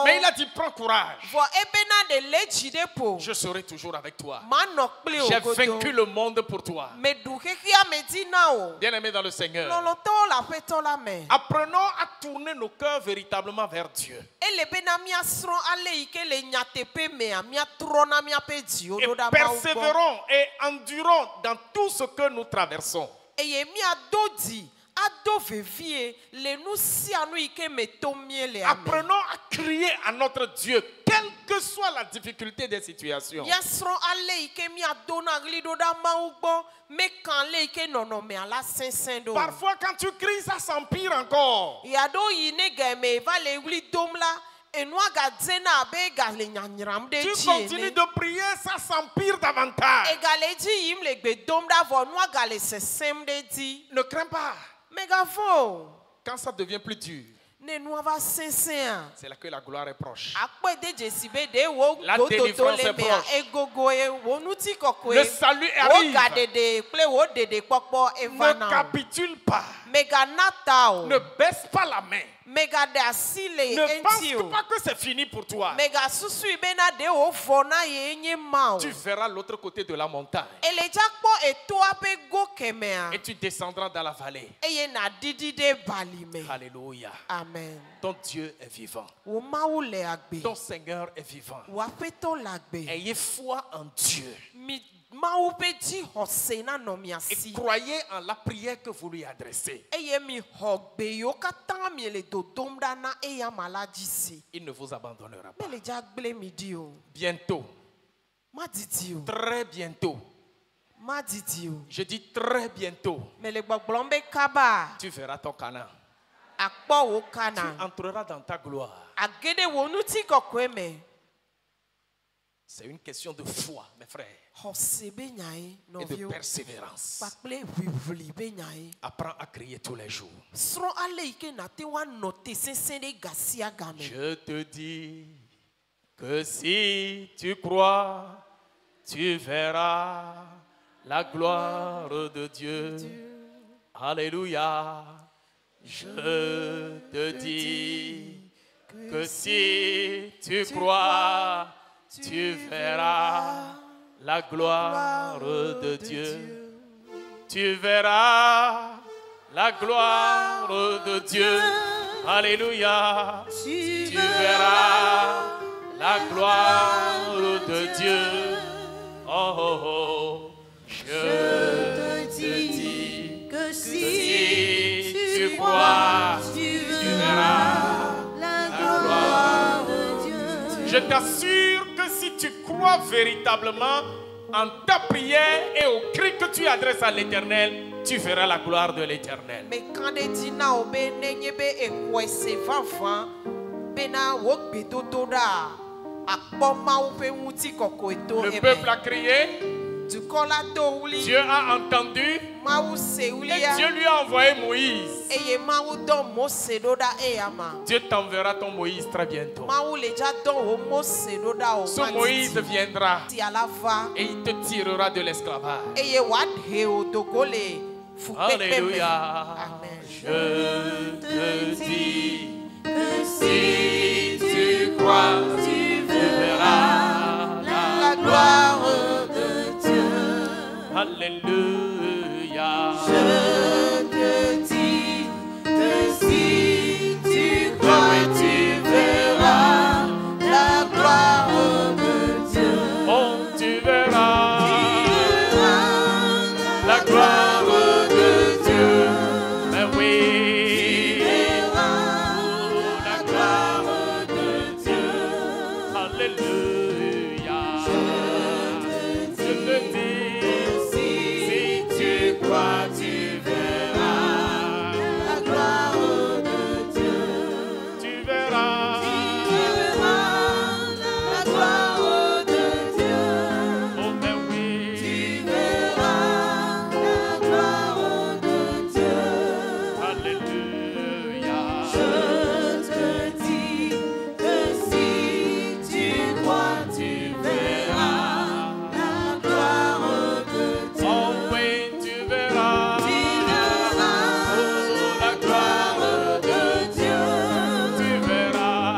Mais il a dit, prends courage. Je serai toujours avec toi. J'ai vaincu le monde pour toi. Bien-aimés dans le Seigneur, apprenons à tourner nos cœurs véritablement vers Dieu. Et persévérons et endurons dans tout ce que nous traversons. Apprenons à crier à notre Dieu, quelle que soit la difficulté des situations. Parfois quand tu cries, ça s'empire encore. Tu continues de prier, ça s'empire davantage. Ne crains pas. Quand ça devient plus dur, c'est là que la gloire est proche. La délivrance est proche. Le salut arrive. Ne capitule pas. Ne baisse pas la main. Ne pense pas que c'est fini pour toi. Tu verras l'autre côté de la montagne. Et tu descendras dans la vallée. Alléluia. Amen. Ton Dieu est vivant. Ton Seigneur est vivant. Ayez foi en Dieu. Et croyez en la prière que vous lui adressez. Il ne vous abandonnera pas. Bientôt. Très bientôt. Je dis très bientôt. Tu verras ton Canaan. Tu entreras dans ta gloire. C'est une question de foi, mes frères. Et de persévérance. Apprends à crier tous les jours. Je te dis que si tu crois, tu verras la gloire de Dieu. Alléluia. Je te dis que si tu crois, tu verras la gloire de Dieu. Tu verras la gloire de Dieu. Alléluia. Tu verras la gloire de Dieu. Oh, oh, oh. Je te dis que si tu crois, tu verras la gloire de Dieu. Je t'assure que si tu crois véritablement en ta prière et au cri que tu adresses à l'Éternel, tu verras la gloire de l'Éternel. Le peuple a crié, Dieu a entendu et Dieu lui a envoyé Moïse. Dieu t'enverra ton Moïse très bientôt. Ce Moïse viendra et il te tirera de l'esclavage. Alléluia. Amen. Je te dis que si tu crois, tu verras la gloire de Dieu. Alléluia. Je te dis que si tu crois, tu verras la gloire de Dieu. Oh, tu verras la gloire de Dieu. Mais oui, la gloire de Dieu. Alléluia. Je te dis, si tu crois, tu verras la gloire de Dieu. Tu verras la gloire de Dieu. Oh, mais oui, tu verras la gloire de Dieu. Alléluia. Je te dis que si tu crois, tu verras la gloire de Dieu. Oh oui, tu verras la gloire de Dieu. Tu verras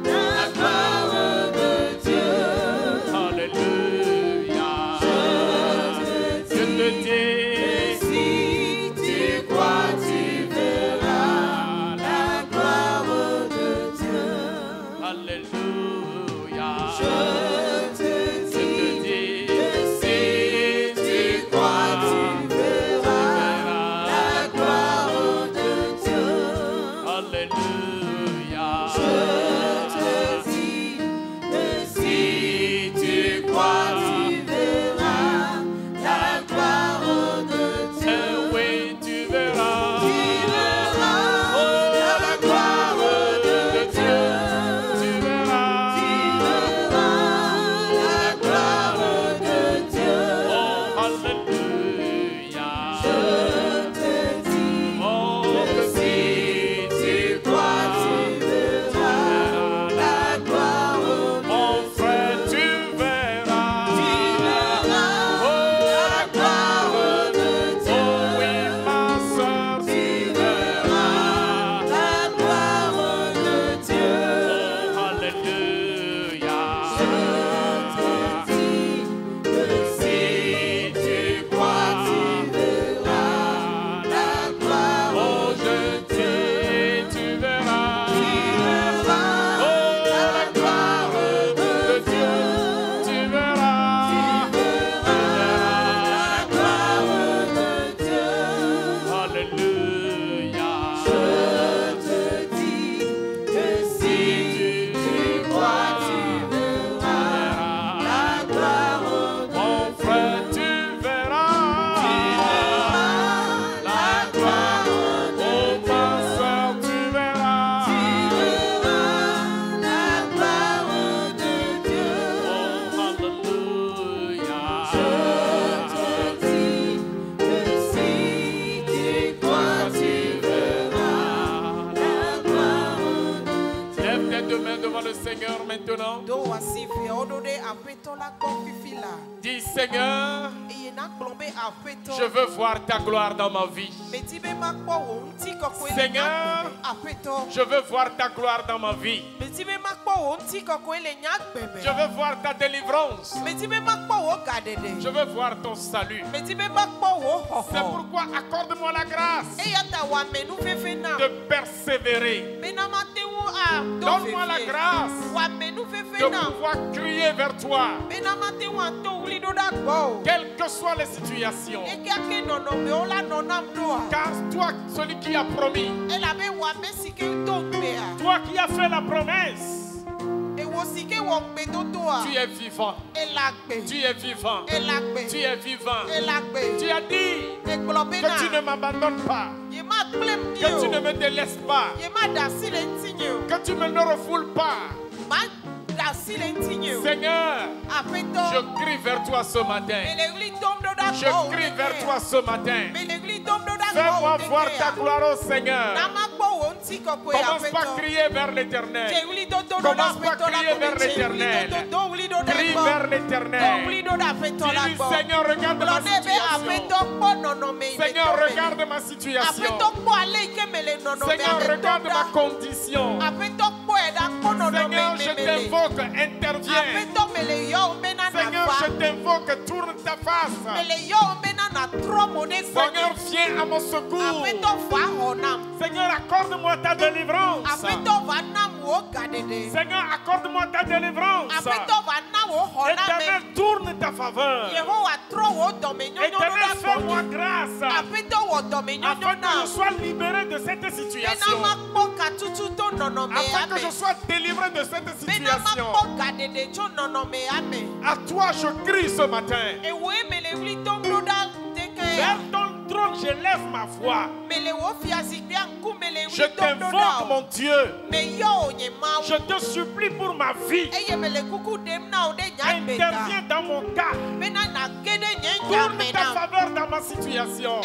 la gloire de Dieu. Alléluia. Je te dis, si tu crois, tu verras la gloire de Dieu. Alléluia. Je te dis, si tu crois, tu verras la gloire de Dieu. Alléluia. Je te dis, si tu crois, tu verras la gloire de Dieu. Oui, tu verras la gloire de Dieu. Tu verras la gloire de Dieu. Oh, alléluia. Je te dis, oh, que si tu crois, tu verras la gloire de Dieu. Mon frère, tu verras la gloire de Dieu. Oh oui, ma soeur, tu verras la gloire de Dieu. Oh, alléluia. Je te dis que si tu crois, tu verras la gloire. Oh, je te dis, tu verras la gloire de Dieu. Tu verras la gloire de Dieu. Alléluia. Je te dis que si tu crois, tu verras la gloire de Dieu. Mon frère, tu verras la gloire de Dieu. Ma soeur, tu verras la gloire de Dieu. Oh, alléluia. Je te dis que si tu crois, tu verras la gloire de Dieu. Lève tes deux mains devant le Seigneur maintenant. Dis, Seigneur, je veux voir ta gloire dans ma vie. Seigneur, je veux voir ta gloire dans ma vie. Je veux voir ta délivrance. Je veux voir ton salut. C'est pourquoi accorde-moi la grâce de persévérer. Donne-moi la grâce de pouvoir crier vers toi, quelles que soient les situations. Car toi, celui qui a promis, toi qui as fait la promesse, tu es vivant. Tu es vivant. Tu es vivant. Tu as dit que tu ne m'abandonnes pas, que tu ne me délaisses pas, que tu ne me refoules pas. Seigneur, je crie vers toi ce matin. Je crie vers toi ce matin. Fais-moi voir ta gloire, au Seigneur. Commence pas à crier vers l'Éternel. Commence pas à crier vers l'Éternel. Crie vers l'Éternel. Dis-lui, Seigneur, regarde ma situation. Seigneur, regarde ma situation. Seigneur, regarde ma condition. Seigneur, je t'invoque, interviens. Seigneur, je t'invoque, tourne ta face. Seigneur, viens à mon secours. Seigneur, accorde-moi ta délivrance. Seigneur, accorde-moi ta délivrance. Éternel, tourne ta faveur. Éternel, fais-moi grâce. Afin que je sois libéré de cette situation. Afin que je sois délivré de cette situation. À toi, je crie ce matin. Vers ton trône, je lève ma voix. Je t'invoque, mon Dieu. Je te supplie pour ma vie. Interviens dans mon cas. Tourne ta faveur dans ma situation.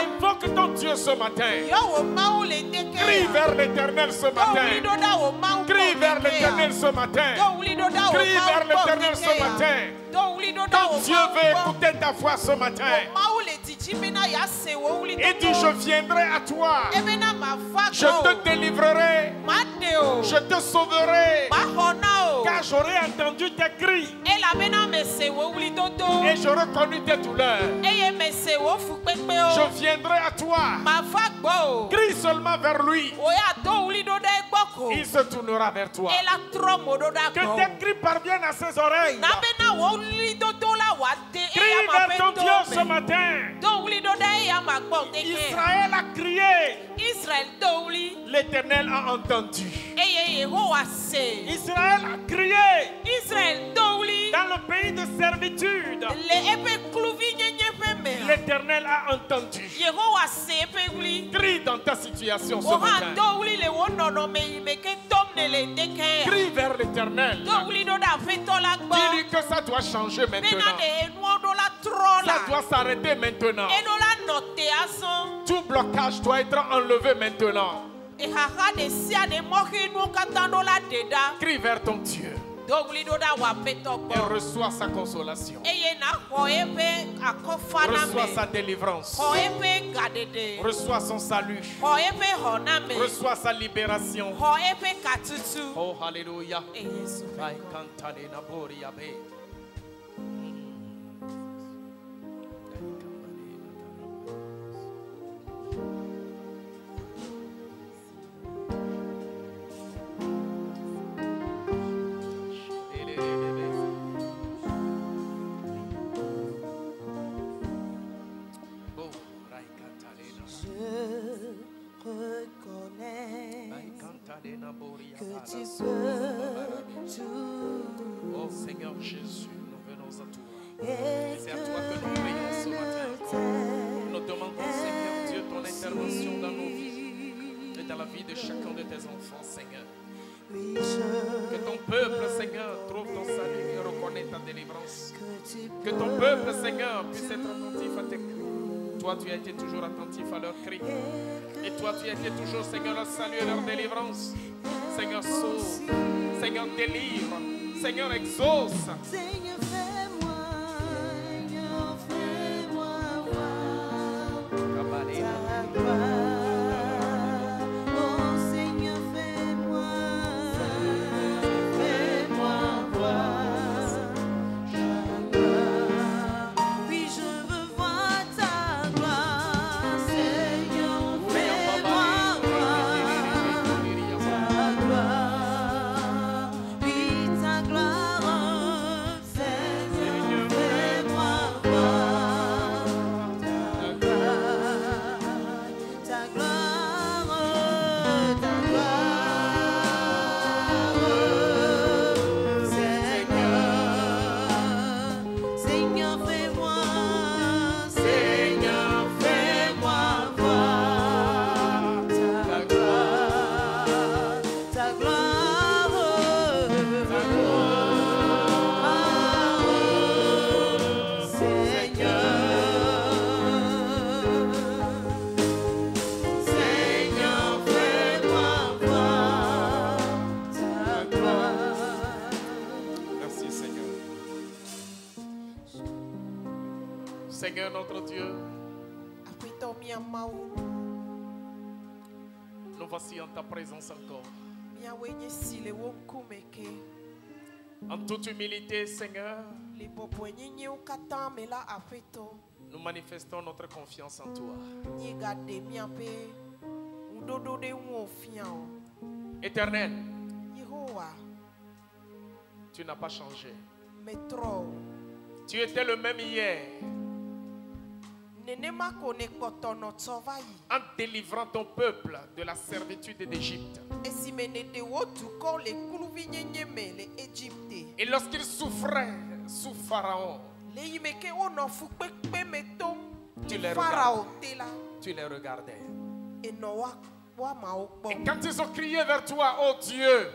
Invoque ton Dieu ce matin. Crie vers l'Éternel ce matin. Crie vers l'Éternel ce matin. Crie vers l'Éternel ce matin. Quand Dieu veut écouter ta voix ce matin, et dit, je viendrai à toi, je te délivrerai, je te sauverai, car j'aurai entendu tes cris et j'aurai connu tes douleurs. Je viendrai à toi. Crie seulement vers lui. Il se tournera vers toi. Que tes cris parviennent à ses oreilles. Crie vers ton Dieu ce matin. Israël a crié. L'Éternel a entendu. Israël a crié. Dans le pays de servitude, l'Éternel a entendu. Crie dans ta situation ce matin. Crie vers l'Éternel. Dis-lui que ça doit changer maintenant. Ça doit s'arrêter maintenant. Tout blocage doit être enlevé maintenant. Crie vers ton Dieu. Et reçois sa consolation. Reçois sa délivrance. Reçois son salut. Reçois sa libération. Oh, hallelujah. Que tu peux tout. Oh Seigneur Jésus, nous venons à toi. Et c'est à toi que nous prions ce matin. Nous demandons, Seigneur Dieu, ton intervention dans nos vies et dans la vie de chacun de tes enfants, Seigneur. Que ton peuple, Seigneur, trouve ton salut et reconnaisse ta délivrance. Que ton peuple, Seigneur, puisse être attentif à tes cris. Toi, tu as été toujours attentif à leurs cris. Et toi, tu as été toujours, Seigneur, leur salut et leur délivrance. Seigneur, sauve. Seigneur, délivre. Seigneur, exauce. Seigneur, fais-moi voir ta gloire. Oh Seigneur, fais-moi voir ta gloire. Oui, je veux voir ta gloire. Seigneur, fais-moi voir ta gloire. Oui, ta gloire, Seigneur. Seigneur notre Dieu, nous voici en ta présence encore. En toute humilité, Seigneur, nous manifestons notre confiance en toi. Éternel, tu n'as pas changé. Tu étais le même hier. En délivrant ton peuple de la servitude d'Égypte. Et lorsqu'il souffrait sous Pharaon, tu les regardais. Et quand ils ont crié vers toi, oh Dieu,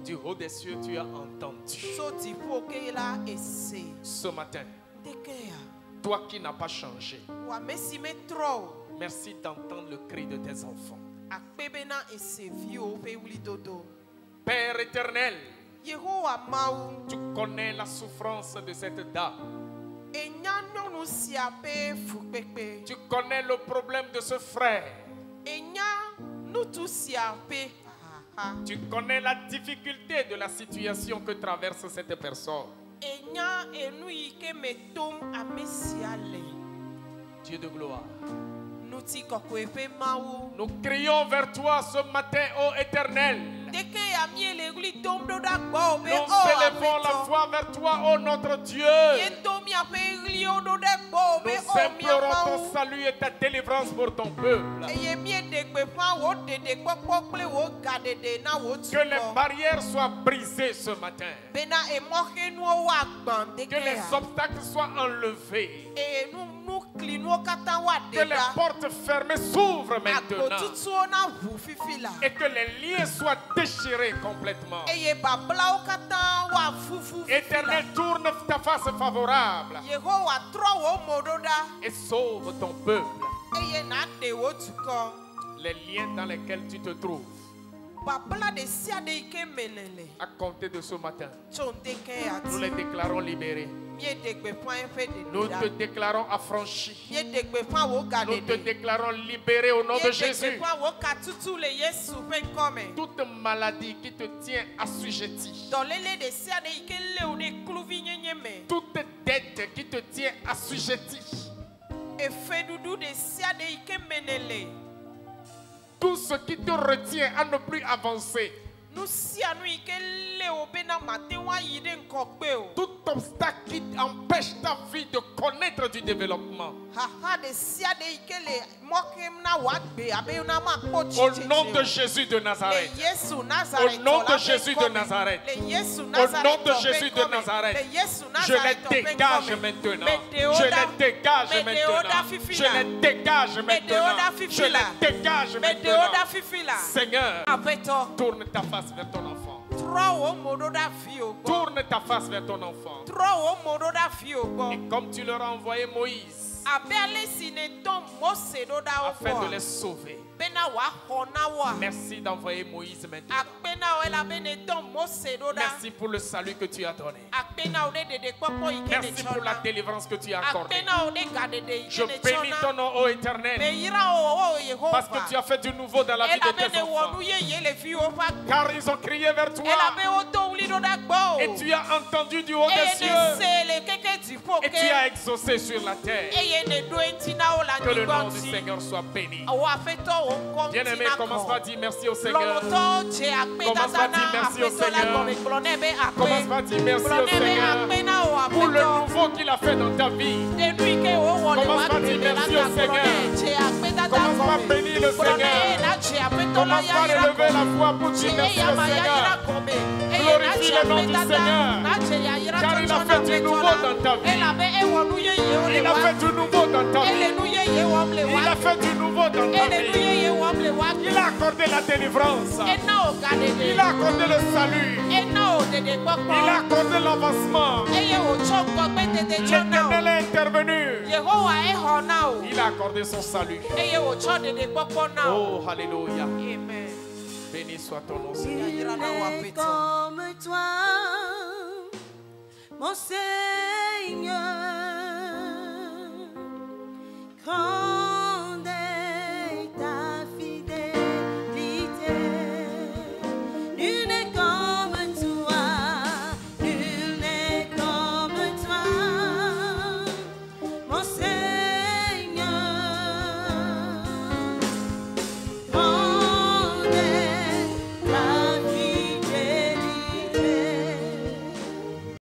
du haut des cieux, tu as entendu. Ce matin, toi qui n'as pas changé, merci d'entendre le cri de tes enfants. Père éternel, tu connais la souffrance de cette dame. Tu connais le problème de ce frère. Tu connais la difficulté de la situation que traverse cette personne. Dieu de gloire, nous crions vers toi ce matin, ô Éternel. Nous élevons la voix vers toi, ô notre Dieu. Nous implorons ton salut et ta délivrance pour ton peuple. Que les barrières soient brisées ce matin. Que les obstacles soient enlevés. Que les portes fermées s'ouvrent maintenant. Et que les liens soient déchirés complètement. Éternel, tourne ta face favorable et sauve ton peuple. Les liens dans lesquels tu te trouves, à compter de ce matin, nous les déclarons libérés. Nous te déclarons affranchi. Nous te déclarons libéré au nom de Jésus. Toute maladie qui te tient assujetti, toute dette qui te tient assujetti, tout ce qui te retient à ne plus avancer, tout obstacle qui empêche ta vie de connaître du développement, au nom de Jésus de Nazareth, au nom de Jésus de Nazareth, au nom de Jésus de Nazareth, je les dégage maintenant, je les dégage maintenant, je les dégage maintenant, je les dégage maintenant. Seigneur, tourne ta face vers ton enfant. Tourne ta face vers ton enfant. Et comme tu leur as envoyé Moïse, afin de les sauver, merci d'envoyer Moïse maintenant. Merci pour le salut que tu as donné. Merci pour la délivrance que tu as accordée. Je bénis ton nom, ô Éternel, parce que tu as fait du nouveau dans la vie de tes enfants. Car ils ont crié vers toi et tu as entendu du haut des cieux et tu as exaucé sur la terre. Que le nom du Seigneur soit béni. Bien-aimé, commence par dire merci au Seigneur. Commence par dire merci au Seigneur. Commence par dire merci au Seigneur pour le nouveau qu'il a fait dans ta vie. Commence par dire merci au Seigneur. Commence par bénir le Seigneur. Commence par élever la voix pour dire merci au Seigneur. Glorifie le nom du Seigneur, car il a fait du nouveau dans ta vie. Il a fait du nouveau dans ta vie. Il a fait du nouveau dans ta vie. Il a accordé la délivrance. Il a accordé le salut. Il a accordé l'avancement. L'Éternel est intervenu. Il a accordé son salut. Oh, alléluia. Amen. Béni soit ton nom, Il Seigneur. est comme toi, mon Seigneur, grande est ta fidélité. Nul n'est comme toi, nul n'est comme toi, mon Seigneur.